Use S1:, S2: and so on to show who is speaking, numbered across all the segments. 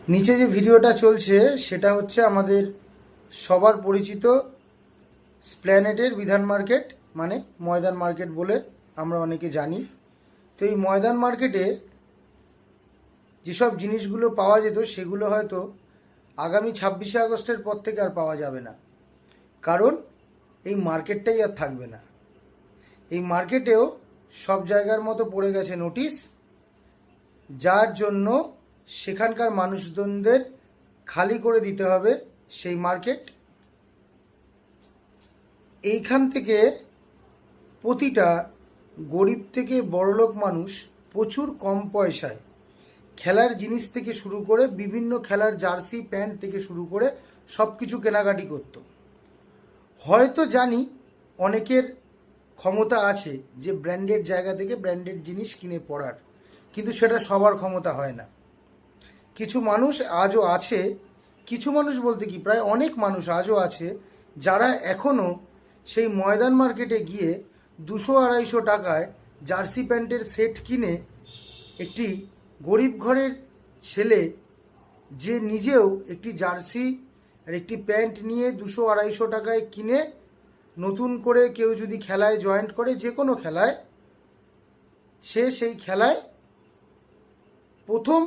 S1: নিচে যে ভিডিওটা চলছে সেটা হচ্ছে আমাদের সবার পরিচিত স্প্ল্যানেটের বিধান মার্কেট, মানে ময়দান মার্কেট বলে আমরা অনেকে জানি। তো এই ময়দান মার্কেটে যেসব জিনিসগুলো পাওয়া যেত সেগুলো হয়তো আগামী 26শে আগস্টের পর থেকে আর পাওয়া যাবে না, কারণ এই মার্কেটটাই আর থাকবে না। এই মার্কেটেও সব জায়গার মতো পড়ে গেছে নোটিশ, যার জন্য সেখানকার মানুষজনদের খালি করে দিতে হবে সেই মার্কেট। এইখান থেকে প্রতিটা গরিব থেকে বড়লোক মানুষ প্রচুর কম পয়সায় খেলার জিনিস থেকে শুরু করে বিভিন্ন খেলার জার্সি প্যান্ট থেকে শুরু করে সব কিছু কেনাকাটি করত। হয়তো জানি অনেকের ক্ষমতা আছে যে ব্র্যান্ডেড জায়গা থেকে ব্র্যান্ডেড জিনিস কিনে পড়ার, কিন্তু সেটা সবার ক্ষমতা হয় না। কিছু মানুষ আজও আছে, কিছু মানুষ বলতে কি প্রায় অনেক মানুষ আজও আছে যারা এখনও সেই ময়দান মার্কেটে গিয়ে 200-250 টাকায় জার্সি প্যান্টের সেট কিনে একটি গরিব ঘরের ছেলে যে নিজেও একটি জার্সি আর একটি প্যান্ট নিয়ে 200-250 টাকায় কিনে নতুন করে কেউ যদি খেলায় জয়েন্ট করে, যে কোনো খেলায়, সে সেই খেলায় প্রথম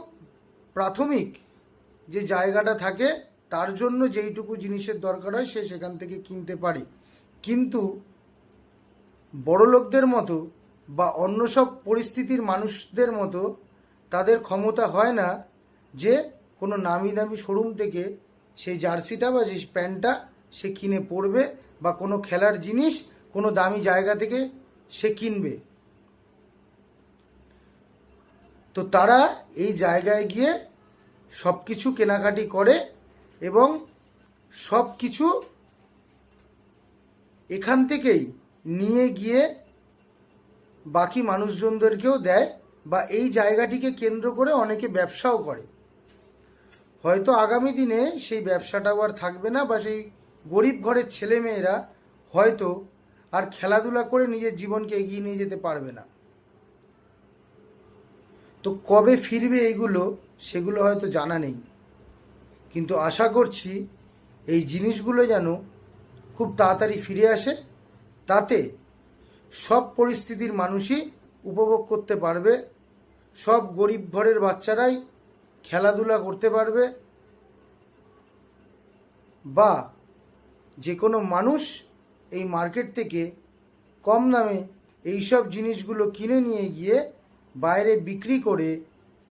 S1: প্রাথমিক যে জায়গাটা থাকে তার জন্য যেইটুকু জিনিসের দরকার হয় সে সেখান থেকে কিনতে পারে। কিন্তু বড়লোকদের মতো বা অন্য সব পরিস্থিতির মানুষদের মতো তাদের ক্ষমতা হয় না যে কোনো নামি দামি শোরুম থেকে সেই জার্সিটা বা যে প্যান্টটা সে কিনে পরবে, বা কোনো খেলার জিনিস কোনো দামি জায়গা থেকে সে কিনবে। তো তারা এই জায়গায় গিয়ে সব কিছু কেনাকাটি করে এবং সব কিছু এখান থেকেই নিয়ে গিয়ে বাকি মানুষজনদেরকেও দেয়, বা এই জায়গাটিকে কেন্দ্র করে অনেকে ব্যবসাও করে। হয়তো আগামী দিনে সেই ব্যবসাটাও আর থাকবে না, বা সেই গরিব ঘরের ছেলেমেয়েরা হয়তো আর খেলাধুলা করে নিজের জীবনকে এগিয়ে নিয়ে যেতে পারবে না। তো কবে ফিরবে এইগুলো, সেগুলো হয়তো জানা নেই, কিন্তু আশা করছি এই জিনিসগুলো যেন খুব তাড়াতাড়ি ফিরে আসে, তাতে সব পরিস্থিতির মানুষই উপভোগ করতে পারবে। সব গরিব ঘরের বাচ্চারাই খেলাধুলা করতে পারবে, বা যে কোনো মানুষ এই মার্কেট থেকে কম দামে এইসব জিনিসগুলো কিনে নিয়ে গিয়ে বাইরে বিক্রি করে